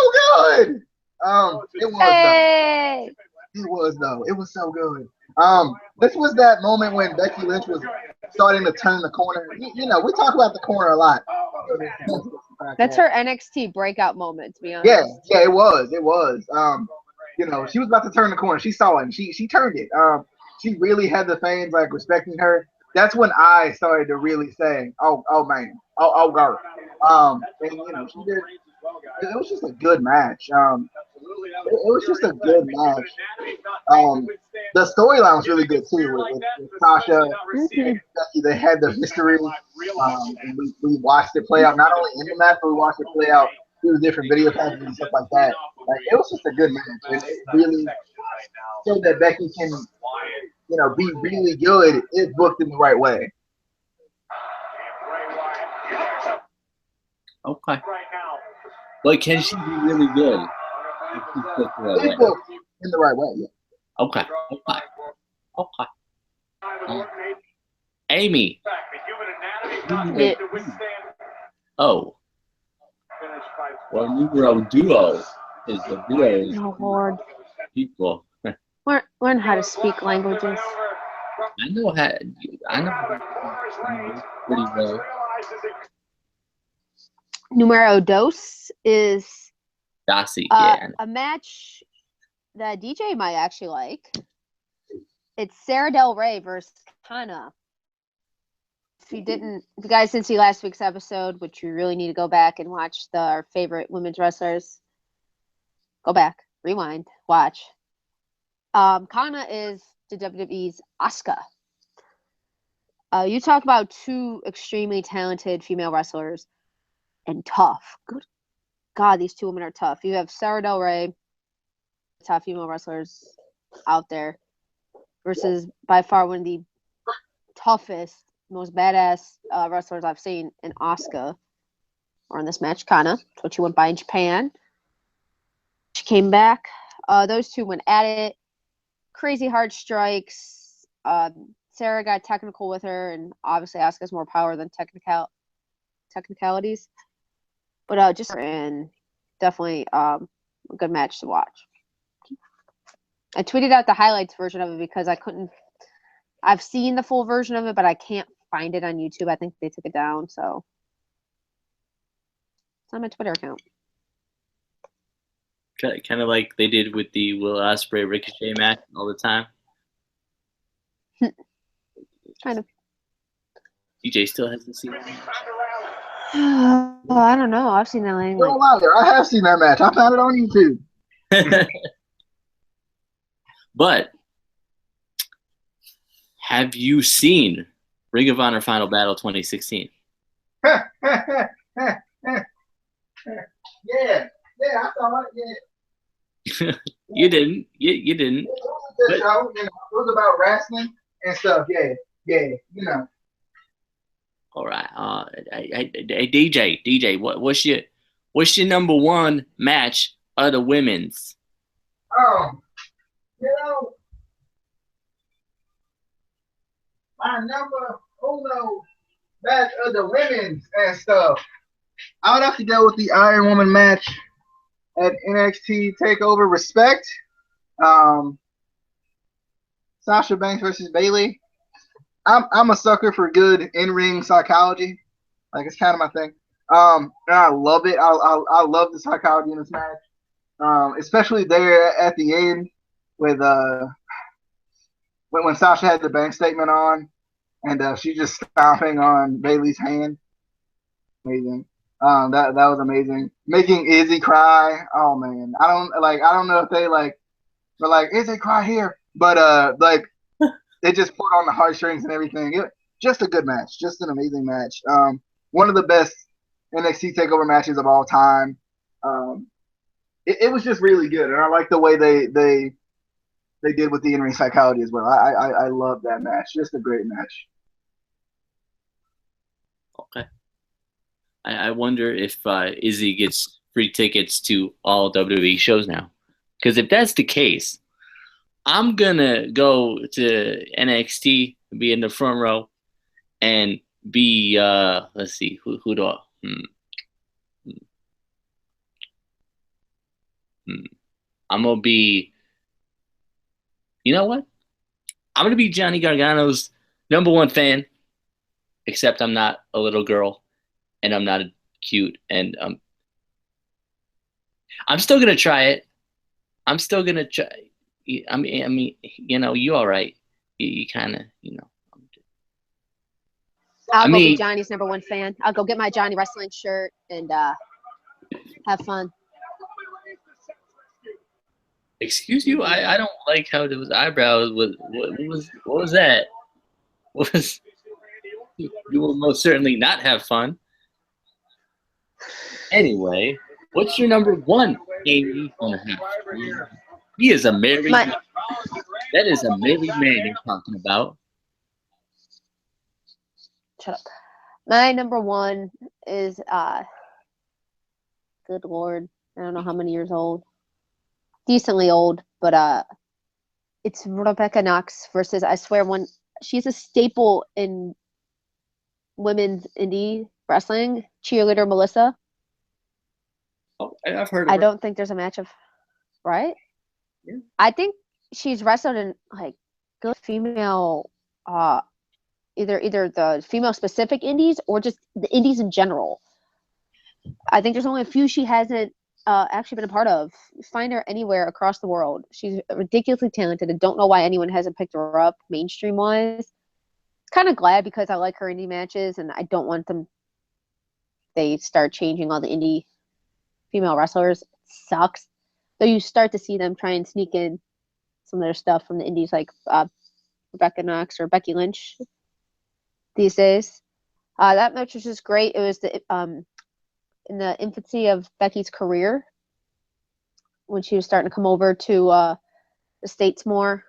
good. It was. Hey! It was though. It was so good. This was that moment when Becky Lynch was starting to turn the corner. We talk about the corner a lot. That's her NXT breakout moment, to be honest. Yeah, it was. She was about to turn the corner. She saw it and she turned it. She really had the fans like respecting her. That's when I started to really say, oh man, oh girl. And she did. It was just a good match. It was just a good match. The storyline was really good too with Sasha. Becky, they had the history, and we watched it play out not only in the match, but we watched it play out through different video packages and stuff like that. It was just a good match, and it really showed that Becky can, be really good if booked in the right way. Okay. But can she be really good? Did both in the right way. Yeah. Okay. Amy. Yeah. Oh. Well, numero duo is the duo Oh Lord. people. Learn how to speak languages. I know pretty well. Numero dos is Dossie, yeah. a match that DJ might actually like. It's Sarah Del Rey versus Kana. If you guys didn't see last week's episode, which you really need to go back and watch our favorite women's wrestlers, go back, rewind, watch. Kana is the WWE's Asuka. You talk about two extremely talented female wrestlers and tough. Good God, these two women are tough. You have Sarah Del Rey, top female wrestlers out there, versus by far one of the toughest, most badass wrestlers I've seen in Asuka, or in this match, Kana. That's what she went by in Japan. She came back. Those two went at it. Crazy hard strikes. Sarah got technical with her, and obviously Asuka's more power than technicalities. But definitely a good match to watch. I tweeted out the highlights version of it because I've seen the full version of it, but I can't find it on YouTube. I think they took it down, so it's on my Twitter account. Kind of like they did with the Will Ospreay Ricochet match all the time. Kind of. DJ still hasn't seen it. Well, I don't know. I've seen that thing. Don't lie there. I have seen that match. I found it on YouTube. But have you seen Ring of Honor Final Battle 2016? Yeah, I saw it. Yeah. You didn't. You didn't. It was about wrestling and stuff. Yeah. You know. All right. Hey, DJ, what's your number one match of the women's? You know, my number uno match of the women's and stuff. I would have to go with the Iron Woman match at NXT TakeOver Respect. Sasha Banks versus Bayley. I'm a sucker for good in-ring psychology. Like, it's kind of my thing. And I love it. I love the psychology in this match. Especially there at the end with when Sasha had the bank statement on and she just stomping on Bayley's hand. Amazing. That was amazing. Making Izzy cry. Oh man. I don't know if they were like, Izzy cry here. But it just pulled on the heartstrings and everything. Just a good match. Just an amazing match. One of the best NXT TakeOver matches of all time. It was just really good, and I like the way they did with the in-ring psychology as well. I love that match. Just a great match. Okay. I wonder if Izzy gets free tickets to all WWE shows now. Because if that's the case, I'm going to go to NXT, be in the front row, and be, let's see, who do I, I'm going to be, you know what? I'm going to be Johnny Gargano's number one fan, except I'm not a little girl, and I'm not cute, and I'm still going to try it. I'm still going to try. I mean, you know, you all right. You kind of, you know. I'll go be Johnny's number one fan. I'll go get my Johnny Wrestling shirt and have fun. Excuse you? I don't like how those eyebrows was. What was that? You will most certainly not have fun. Anyway, what's your number one, Amy? He is a married man. That is a married man you're talking about. Shut up. My number one is good Lord, I don't know how many years old. decently old, but it's Rebecca Knox versus, I swear, she's a staple in women's indie wrestling, cheerleader Melissa. Oh, I've heard of I her. don't think there's a match of, right? Yeah. I think she's wrestled in like good female, either the female specific indies or just the indies in general. I think there's only a few she hasn't actually been a part of. Find her anywhere across the world. She's ridiculously talented. I don't know why anyone hasn't picked her up mainstream wise. Kind of glad because I like her indie matches and I don't want them. They start changing all the indie female wrestlers. It sucks. Though you start to see them try and sneak in some of their stuff from the indies, like Rebecca Knox or Becky Lynch these days. That match was just great. It was in the infancy of Becky's career when she was starting to come over to the States more.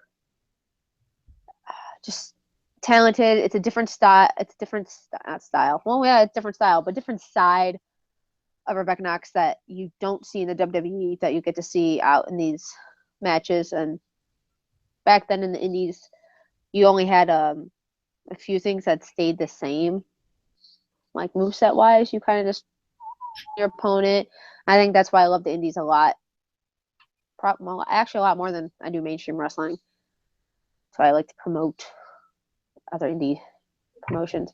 Just talented. It's a different style. It's a different style. Well, yeah, it's different style, but different side of Rebecca Knox that you don't see in the WWE that you get to see out in these matches. And back then in the indies, you only had a few things that stayed the same. Like moveset wise, you kind of just your opponent. I think that's why I love the indies a lot. Well, actually, a lot more than I do mainstream wrestling. So I like to promote other indie promotions.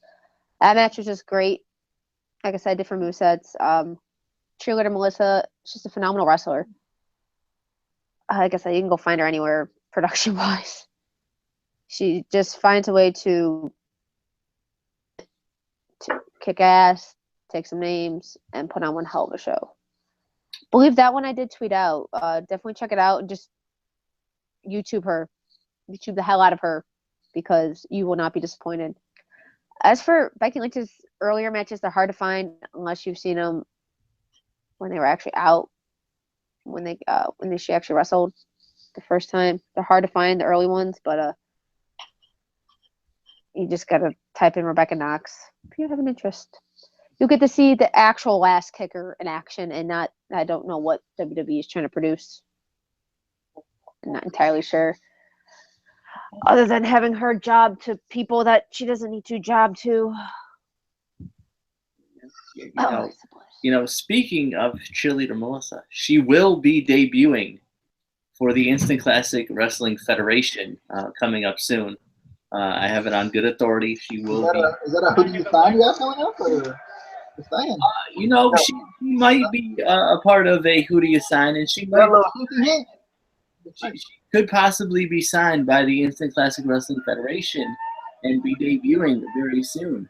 That match was just great. Like I said, different movesets. Cheerleader Melissa, she's a phenomenal wrestler. Like I said, you can go find her anywhere production wise. She just finds a way to kick ass, take some names, and put on one hell of a show. Believe that one I did tweet out. Definitely check it out and just YouTube her. YouTube the hell out of her because you will not be disappointed. As for Becky Lynch's earlier matches, they're hard to find unless you've seen them when they were actually out, when she actually wrestled the first time. They're hard to find, the early ones, but you just gotta type in Rebecca Knox if you have an interest. You'll get to see the actual last kicker in action and not, I don't know what WWE is trying to produce. I'm not entirely sure. Other than having her job to people that she doesn't need to job to. Speaking of cheerleader Melissa, she will be debuting for the Instant Classic Wrestling Federation coming up soon. I have it on good authority. She will Is that a Who Do You Sign guy coming up? Or she might be a part of a Who Do You Sign, and she could possibly be signed by the Instant Classic Wrestling Federation and be debuting very soon.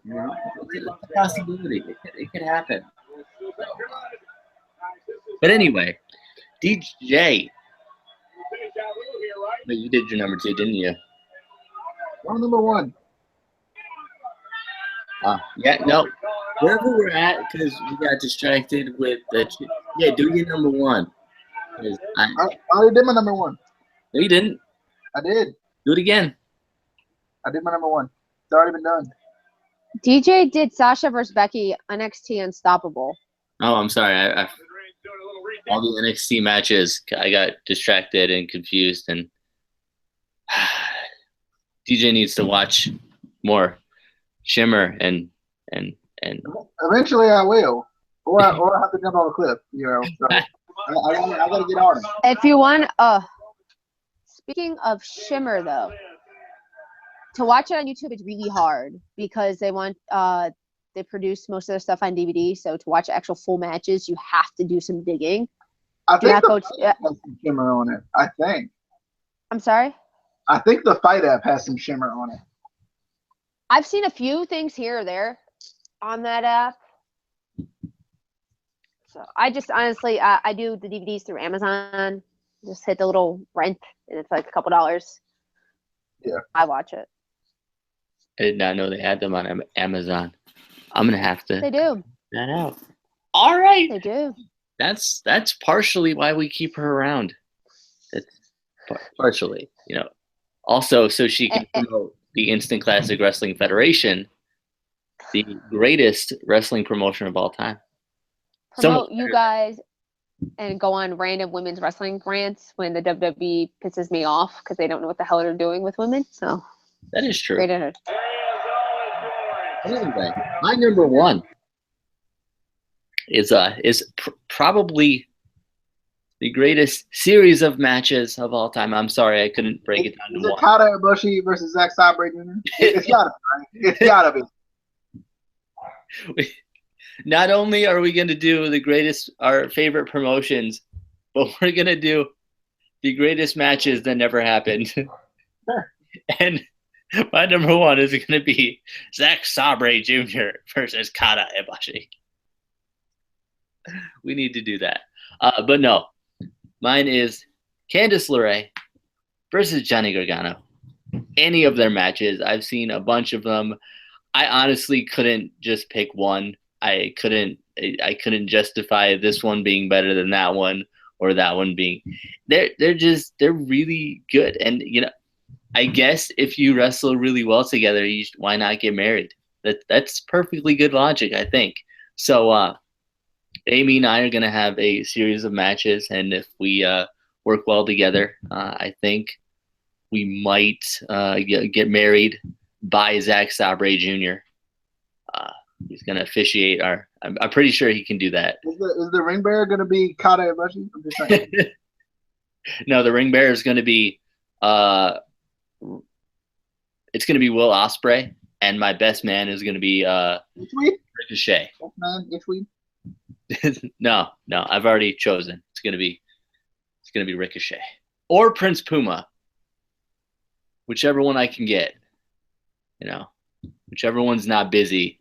It's a possibility. It could happen. But anyway, DJ. But you did your number 2, didn't you? Well, number 1. Yeah, no. Wherever we're at, because we got distracted with the. Yeah, do your number 1. I already did my number 1. No, you didn't. I did. Do it again. I did my number 1. It's already been done. DJ did Sasha versus Becky NXT Unstoppable. Oh, I'm sorry. I all the NXT matches, I got distracted and confused, and DJ needs to watch more Shimmer and. Eventually, I will, or I have to jump on a cliff. So I gotta get on it. If you want, speaking of Shimmer though, to watch it on YouTube, it's really hard because they produce most of their stuff on DVD. So to watch actual full matches, you have to do some digging. I think the fight app has some Shimmer on it. I think. I'm sorry? I think the Fight app has some Shimmer on it. I've seen a few things here or there on that app. So I just honestly, I do the DVDs through Amazon. Just hit the little rent, and it's like a couple dollars. Yeah. I watch it. I did not know they had them on Amazon. I'm gonna have to. They do. That out. All right. They do. That's partially why we keep her around. That's partially, Also, so she can promote the Instant Classic Wrestling Federation, the greatest wrestling promotion of all time. Promote you guys and go on random women's wrestling rants when the WWE pisses me off because they don't know what the hell they're doing with women. So That is true. great at it. Anyway, my number one is probably the greatest series of matches of all time. I'm sorry I couldn't break it down Is to it one. Kata Ibushi versus Zack Sabre Jr.? It's gotta be, right? It's gotta be. Not only are we going to do our favorite promotions, but we're going to do the greatest matches that never happened. And my number one is going to be Zack Sabre Jr. versus Kata Ibushi. We need to do that. But no, mine is Candice LeRae versus Johnny Gargano. Any of their matches. I've seen a bunch of them. I honestly couldn't just pick one. I couldn't justify this one being better than that one or that one being. They're really good. And I guess if you wrestle really well together, why not get married? That's perfectly good logic, I think. So Amy and I are going to have a series of matches, and if we work well together, I think we might get married by Zack Sabre Jr. He's going to officiate our. I'm pretty sure he can do that. Is the ring bearer going to be Kata Ibushi? I'm just saying. No, the ring bearer is going to be. It's going to be Will Ospreay, and my best man is going to be Ricochet. Best man, No, I've already chosen. It's going to be Ricochet or Prince Puma, whichever one I can get. Whichever one's not busy,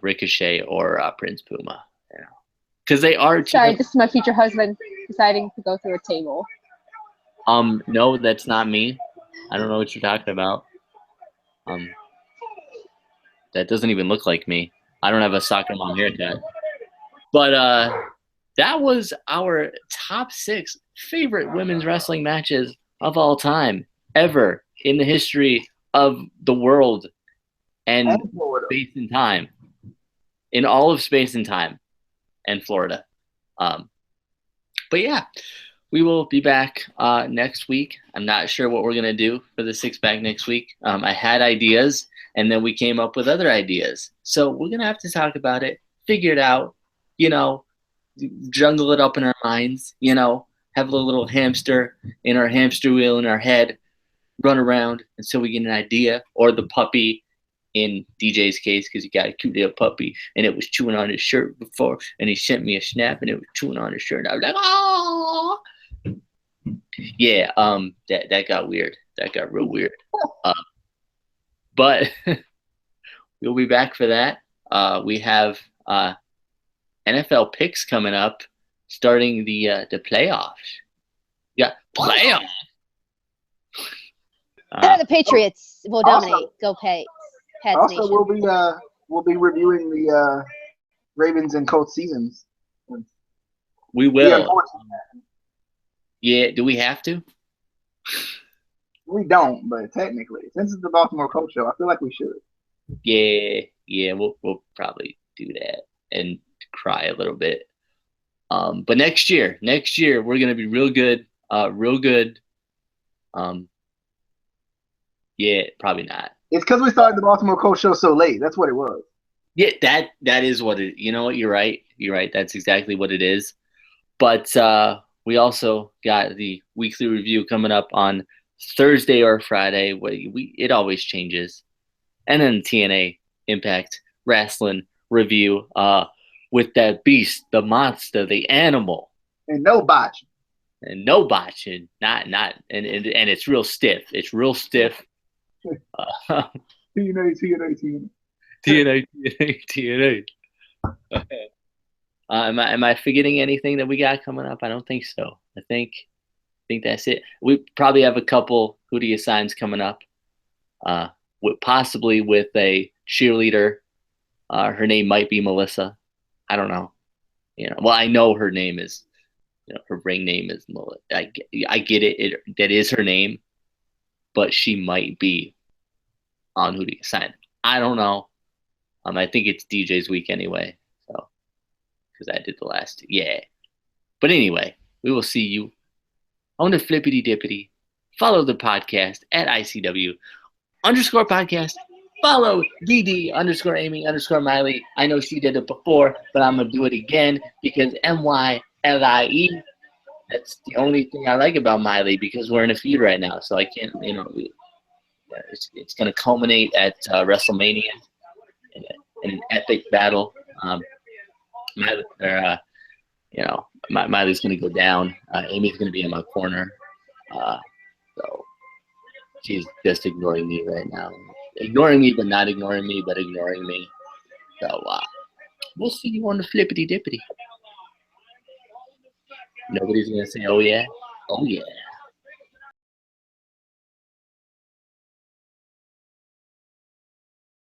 Ricochet or Prince Puma. Because they are. Sorry, this is my future husband deciding to go through a table. No, that's not me. I don't know what you're talking about. That doesn't even look like me. I don't have a soccer mom haircut. But that was our top 6 favorite women's wrestling matches of all time, ever in the history of the world and space and time. In all of space and time and Florida. But yeah, we will be back next week. I'm not sure what we're going to do for the 6-pack next week. I had ideas, and then we came up with other ideas. So we're going to have to talk about it, figure it out, jungle it up in our minds, have a little hamster in our hamster wheel in our head, run around until we get an idea, or the puppy in DJ's case, because he got a cute little puppy and it was chewing on his shirt before, and he sent me a snap and it was chewing on his shirt. I was like, oh, yeah. That got weird. That got real weird. But we'll be back for that. We have NFL picks coming up, starting the playoffs. Yeah, playoffs. The Patriots will dominate. Go Pats. Also, Nation. we'll be reviewing the Ravens and Colts seasons. We will. Yeah, do we have to? We don't, but technically, since it's the Baltimore Colts show, I feel like we should. Yeah, we'll probably do that and cry a little bit. But next year we're gonna be real good. Yeah, probably not. It's because we started the Baltimore Colts show so late. That's what it was. Yeah, that is what it. You know what? You're right. That's exactly what it is. But we also got the weekly review coming up on Thursday or Friday. It always changes. And then TNA Impact Wrestling review with that beast, the monster, the animal. And no botching. Not and it's real stiff. It's real stiff. TNA. Am I forgetting anything that we got coming up? I don't think so. I think that's it. We probably have a couple Who Do You Signs coming up. Possibly with a cheerleader. Her name might be Melissa. I don't know. Well, I know her name is. Her ring name is Melissa. I get it. That is her name, but she might be on Who Do You Sign. I don't know. I think it's DJ's week anyway. So, because I did the last. Yeah. But anyway, we will see you on the flippity dippity. Follow the podcast at ICW _ podcast. Follow DD _ Amy _ Miley. I know she did it before, but I'm going to do it again because MYLIE. That's the only thing I like about Miley because we're in a feud right now. So I can't, it's going to culminate at WrestleMania in an epic battle. Miley's going to go down. Amy's going to be in my corner. So she's just ignoring me right now. Ignoring me, but not ignoring me, but ignoring me. So we'll see you on the flippity dippity. Nobody's going to say, oh, yeah? Oh, yeah.